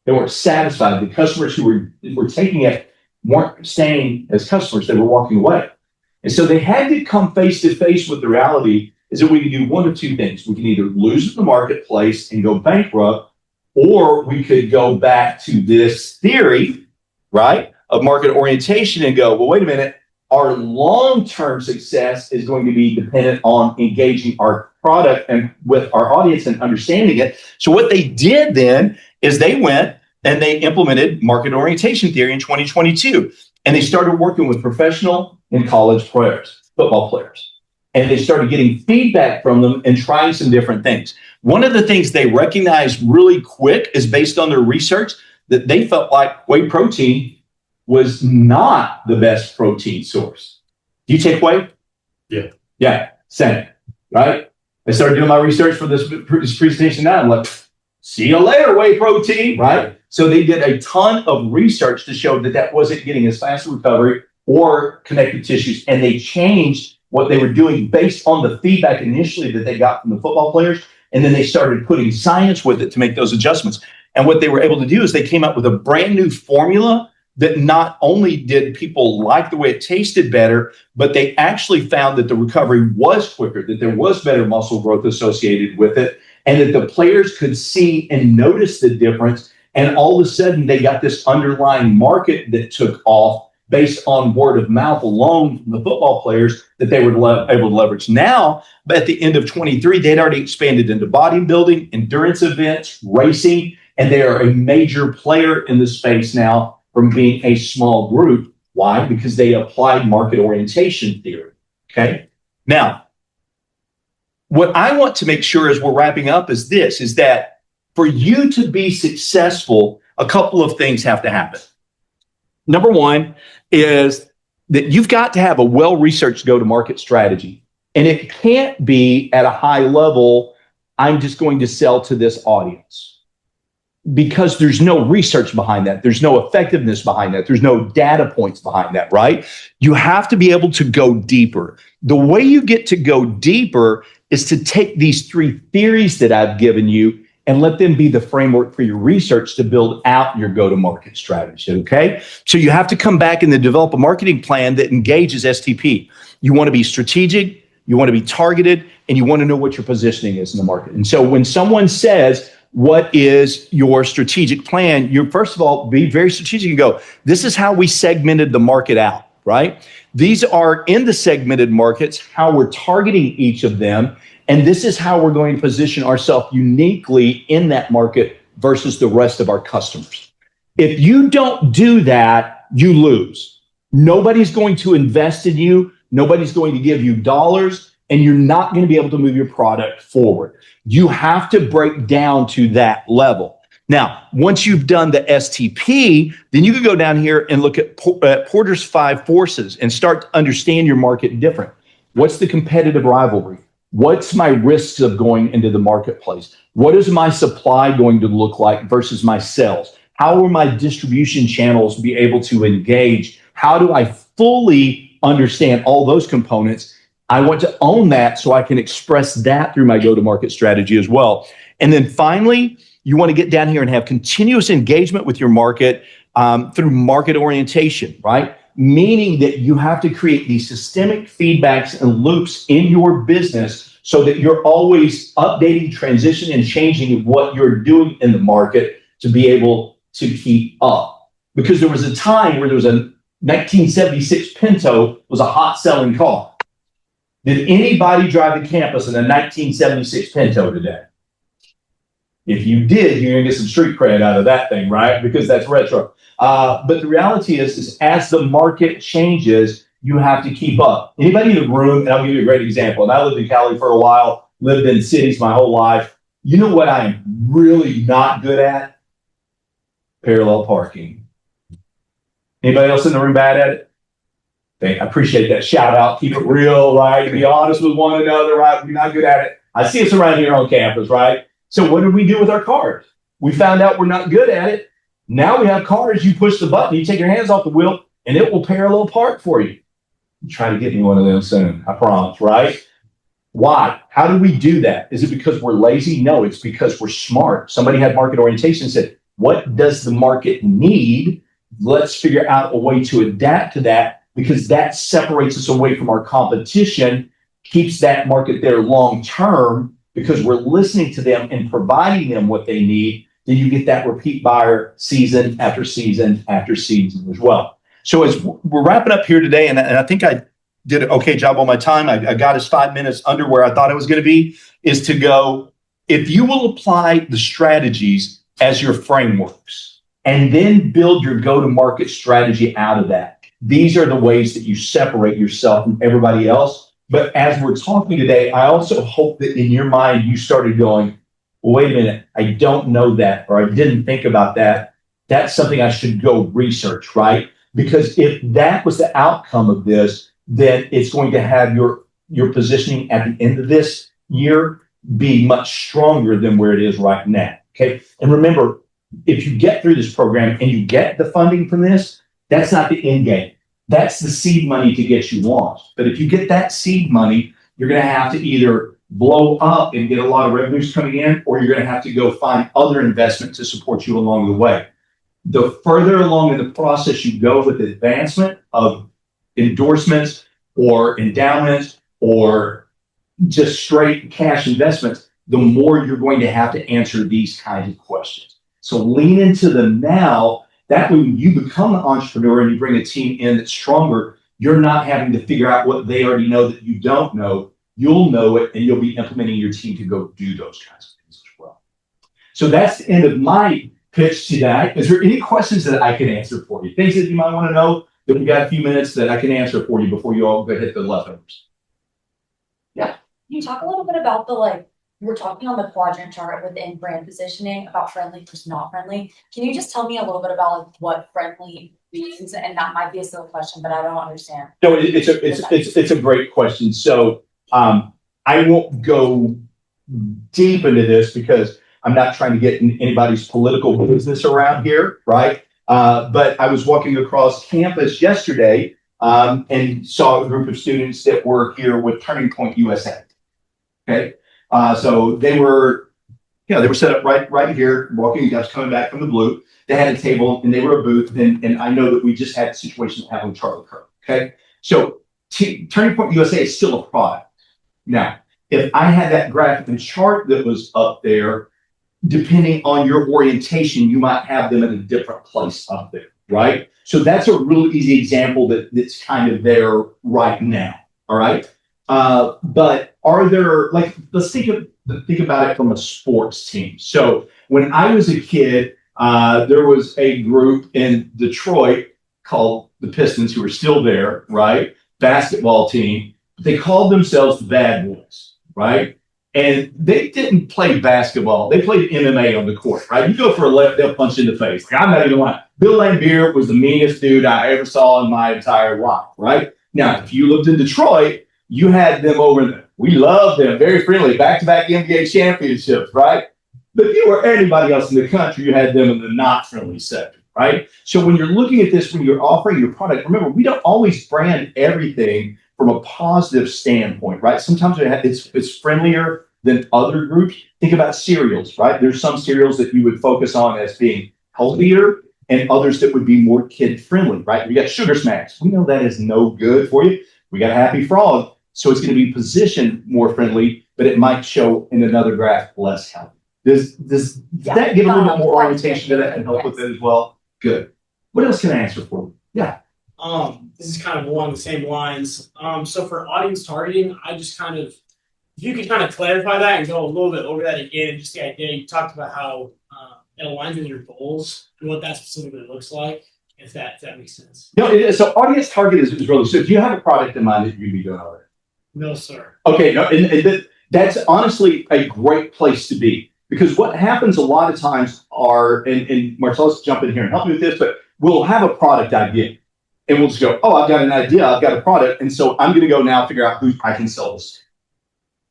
They weren't satisfied. The customers who were taking it weren't staying as customers. They were walking away. And so they had to come face to face with the reality is that we can do one of two things. We can either lose in the marketplace and go bankrupt, or we could go back to this theory, right, of market orientation and go, well, wait a minute, our long-term success is going to be dependent on engaging our product and with our audience and understanding it. So what they did then is they went and they implemented market orientation theory in 2022. And they started working with professional and college players, football players. And they started getting feedback from them and trying some different things. One of the things they recognized really quick is based on their research that they felt like whey protein was not the best protein source. Do you take whey? Yeah. Yeah, same, right? I started doing my research for this presentation now. I'm like, see you later, whey protein, right? So they did a ton of research to show that that wasn't getting as fast a recovery or connective tissues. And they changed what they were doing based on the feedback initially that they got from the football players. And then they started putting science with it to make those adjustments. And what they were able to do is they came up with a brand new formula that not only did people like the way it tasted better, but they actually found that the recovery was quicker, that there was better muscle growth associated with it, and that the players could see and notice the difference. And all of a sudden, they got this underlying market that took off based on word of mouth alone from the football players that they were able to leverage. Now, at the end of 23, they'd already expanded into bodybuilding, endurance events, racing, and they are a major player in the space now from being a small group. Why? Because they applied market orientation theory. Okay. Now, what I want to make sure as we're wrapping up is this, is that for you to be successful, a couple of things have to happen. Number one is that you've got to have a well-researched go-to-market strategy. And it can't be at a high level, I'm just going to sell to this audience. Because there's no research behind that. There's no effectiveness behind that. There's no data points behind that, right? You have to be able to go deeper. The way you get to go deeper is to take these three theories that I've given you and let them be the framework for your research to build out your go-to-market strategy, okay? So you have to come back and then develop a marketing plan that engages STP. You want to be strategic, you want to be targeted, and you want to know what your positioning is in the market. And so when someone says, what is your strategic plan? You first of all, be very strategic and go, this is how we segmented the market out, right? These are in the segmented markets, how we're targeting each of them. And this is how we're going to position ourselves uniquely in that market versus the rest of our customers. If you don't do that, you lose. Nobody's going to invest in you. Nobody's going to give you dollars, and you're not going to be able to move your product forward. You have to break down to that level. Now, once you've done the STP, then you can go down here and look at Porter's 5 forces and start to understand your market different. What's the competitive rivalry? What's my risks of going into the marketplace? What is my supply going to look like versus my sales? How will my distribution channels be able to engage? How do I fully understand all those components? I want to own that so I can express that through my go-to-market strategy as well. And then finally, you want to get down here and have continuous engagement with your market through market orientation, right? Meaning that you have to create these systemic feedbacks and loops in your business so that you're always updating, transitioning, and changing what you're doing in the market to be able to keep up. Because there was a time where there was a 1976 Pinto was a hot selling car. Did anybody drive the campus in a 1976 Pinto today? If you did, you're gonna get some street cred out of that thing, right? Because that's retro. But the reality is as the market changes, you have to keep up. Anybody in the room, and I'll give you a great example. And I lived in Cali for a while, lived in cities my whole life. You know what I am really not good at? Parallel parking. Anybody else in the room bad at it? I appreciate that shout out. Keep it real, right? Be honest with one another, right? We're not good at it. I see us around here on campus, right? So what did we do with our cars? We found out we're not good at it. Now we have cars, you push the button, you take your hands off the wheel, and it will parallel park for you. Try to get me one of them soon, I promise, right? Why? How do we do that? Is it because we're lazy? No, it's because we're smart. Somebody had market orientation and said, what does the market need? Let's figure out a way to adapt to that, because that separates us away from our competition, keeps that market there long term, because we're listening to them and providing them what they need. Then you get that repeat buyer season after season after season as well. So as we're wrapping up here today, and I think I did an okay job on my time. I got us 5 minutes under where I thought it was going to be, is to go, if you will apply the strategies as your frameworks and then build your go-to-market strategy out of that, these are the ways that you separate yourself from everybody else. But as we're talking today, I also hope that in your mind, you started going, well, wait a minute, I don't know that, or I didn't think about that. That's something I should go research, right? Because if that was the outcome of this, then it's going to have your positioning at the end of this year be much stronger than where it is right now. Okay. And remember, if you get through this program and you get the funding from this, that's not the end game. That's the seed money to get you launched. But if you get that seed money, you're going to have to either blow up and get a lot of revenues coming in, or you're going to have to go find other investment to support you along the way. The further along in the process you go with the advancement of endorsements or endowments or just straight cash investments, the more you're going to have to answer these kinds of questions. So lean into them now. That way, when you become an entrepreneur and you bring a team in that's stronger, you're not having to figure out what they already know that you don't know. You'll know it, and you'll be implementing your team to go do those kinds of things as well. So that's the end of my pitch today. Is there any questions that I can answer for you? Things that you might want to know that we got a few minutes that I can answer for you before you all go hit the leftovers? Can you talk a little bit about you were talking on the quadrant chart within brand positioning about friendly versus not friendly. Can you just tell me a little bit about what friendly means? And that might be a silly question, but I don't understand. No, it's a great question. So I won't go deep into this because I'm not trying to get in anybody's political business around here, right? But I was walking across campus yesterday and saw a group of students that were here with Turning Point USA. Okay, so they were set up right here, walking. Guys coming back from the Blue. They had a table and they were a booth, and I know that we just had a situation having Charlie Kirk. Okay, so Turning Point USA is still a product. Now, if I had that graphic and chart that was up there, depending on your orientation, you might have them in a different place up there, right? So that's a real easy example that's kind of there right now. All right. But are there, let's think about it from a sports team. So when I was a kid, there was a group in Detroit called the Pistons, who are still there, right? Basketball team. They called themselves the Bad Boys, right? And they didn't play basketball. They played MMA on the court, right? You go for a left, they'll punch you in the face. I'm not even lying. Bill Laimbeer was the meanest dude I ever saw in my entire life, right? Now, if you lived in Detroit, you had them over there. We loved them, very friendly, back-to-back NBA championships, right? But if you were anybody else in the country, you had them in the not friendly sector, right? So when you're looking at this, when you're offering your product, remember, we don't always brand everything from a positive standpoint, right? Sometimes it's friendlier than other groups. Think about cereals, right? There's some cereals that you would focus on as being healthier and others that would be more kid-friendly, right? We got Sugar Smacks. We know that is no good for you. We got Happy Frog. So it's going to be positioned more friendly, but it might show in another graph less healthy. Does that give a little bit more orientation to that and help with it as well? Good. What else can I answer for you? Yeah. This is kind of along the same lines. So for audience targeting, I just kind of if you could kind of clarify that and go a little bit over that again, and just the idea you talked about how it aligns with your goals and what that specifically looks like, if that makes sense. No, so audience target is really, so do you have a product in mind that you're gonna be doing already? No, sir. Okay, no, that's honestly a great place to be, because what happens a lot of times are, and Marcellus, jump in here and help me with this, but we'll have a product idea and we'll just go, oh, I've got an idea, I've got a product, and so I'm going to go now figure out who I can sell this to.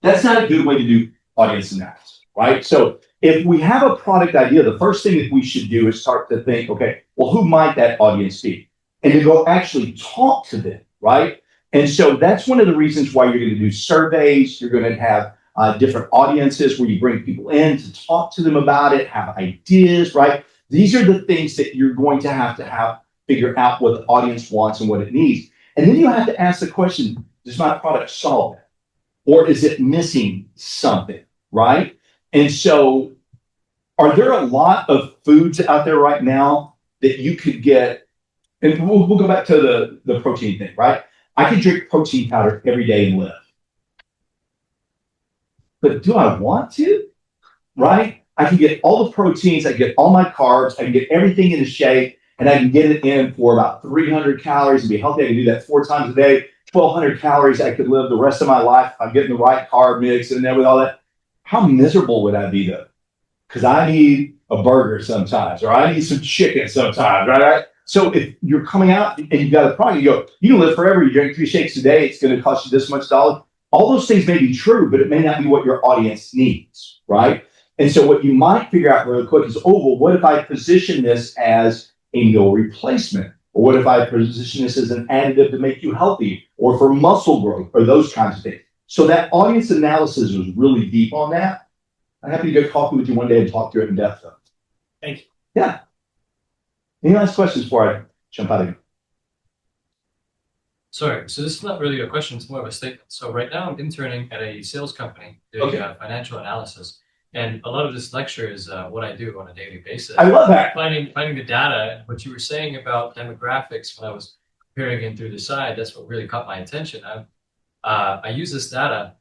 That's not a good way to do audience analysis, right? So if we have a product idea, the first thing that we should do is start to think, okay, well, who might that audience be? And to go actually talk to them, right? And so that's one of the reasons why you're going to do surveys. You're going to have different audiences where you bring people in to talk to them about it, have ideas, right? These are the things that you're going to have figure out what the audience wants and what it needs. And then you have to ask the question, does my product solve that? Or is it missing something, right? And so are there a lot of foods out there right now that you could get, and we'll go back to the protein thing, right? I could drink protein powder every day and live. But do I want to? Right? I can get all the proteins, I can get all my carbs, I can get everything into shape, and I can get it in for about 300 calories and be healthy. I can do that 4 times a day, 1,200 calories. I could live the rest of my life if I'm getting the right carb mix and there with all that. How miserable would I be though? Because I need a burger sometimes, or I need some chicken sometimes, right? So if you're coming out and you've got a product, you go, you can live forever. You drink 3 shakes a day. It's going to cost you this much dollars. All those things may be true, but it may not be what your audience needs, right? And so what you might figure out really quick is, oh, well, what if I position this as a meal replacement? Or what if I position this as an additive to make you healthy, or for muscle growth, or those kinds of things? So that audience analysis was really deep on that. I'm happy to get coffee with you one day and talk through it in depth, though. Thank you. Yeah. Any last questions before I jump out of here? Sorry, so this is not really a question, it's more of a statement. So right now I'm interning at a sales company doing financial analysis. And a lot of this lecture is what I do on a daily basis. I love that. Finding the data, what you were saying about demographics when I was comparing it through the side, that's what really caught my attention. I use this data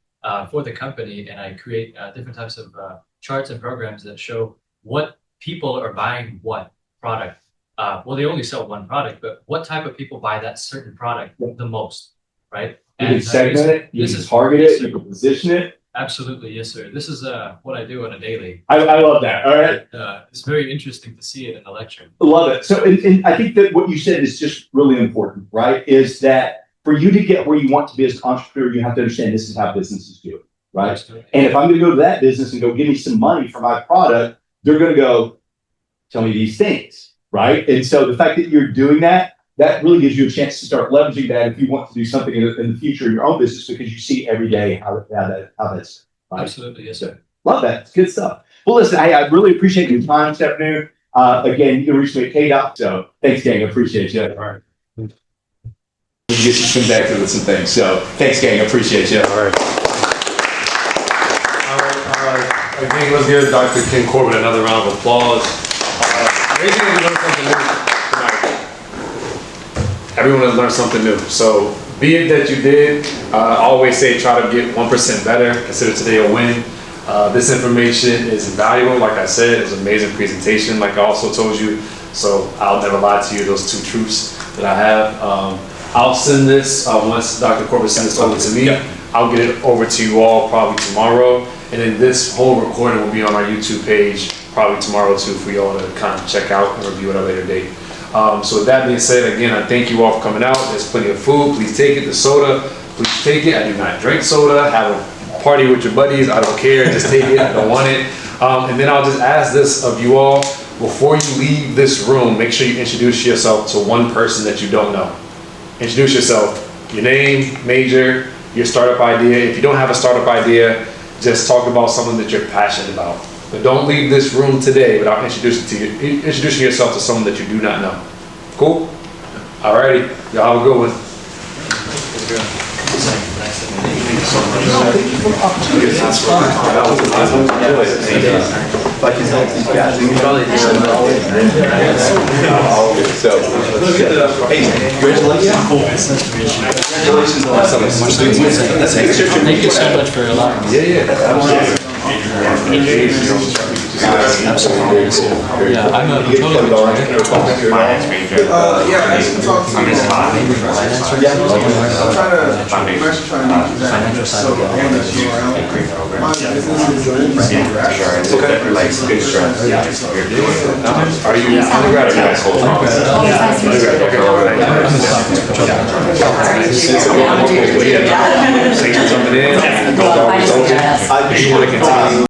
for the company, and I create different types of charts and programs that show what people are buying what product. Well, they only sell one product, but what type of people buy that certain product the most, right? You can segment it, you can target it, you can position it. Absolutely, yes, sir. This is what I do on a daily. I love that. All right. It's very interesting to see it in the lecture. Love it. So, and I think that what you said is just really important, right? Is that for you to get where you want to be as an entrepreneur, you have to understand this is how businesses do it, right? Absolutely. And if I'm going to go to that business and go give me some money for my product, they're going to go tell me these things, right? And so the fact that you're doing that, that really gives you a chance to start leveraging that if you want to do something in the future in your own business, because you see every day how that's right. Absolutely, yes, sir. Love that. It's good stuff. Well, listen, I really appreciate your time this afternoon. Again, you can reach me at KDOT. So thanks, gang. I appreciate you. All right. We can get you connected with some things. So thanks, gang. I appreciate you. All right. Again, let's give Dr. Ken Corbit another round of applause. Everyone has learned something new. So be it that you did, I always say try to get 1% better. Consider today a win. This information is invaluable. Like I said, it was an amazing presentation, like I also told you. So I'll never lie to you, those 2 truths that I have. I'll send this, once Dr. Corbett sends this over to me, I'll get it over to you all probably tomorrow. And then this whole recording will be on our YouTube page probably tomorrow too, for you all to kind of check out and review at a later date. So with that being said, again, I thank you all for coming out. There's plenty of food. Please take it. The soda, please take it. I do not drink soda. Have a party with your buddies. I don't care. Just take it. I don't want it. And then I'll just ask this of you all. Before you leave this room, make sure you introduce yourself to one person that you don't know. Introduce yourself. Your name, major, your startup idea. If you don't have a startup idea, just talk about something that you're passionate about. But don't leave this room today without introducing yourself to someone that you do not know. Cool? Alrighty. Y'all have a good one. Thank you for the opportunity. I can help these guys. So, hey, congratulations. Congratulations on something. That's a good description. Thank you so much for allowing me. Absolutely. Yeah, I'm a totally Yeah, I can talk to you. I'm actually trying to do that. So, my business is Are you undergrad or high school? Thanks for jumping in. Yeah. You want to continue?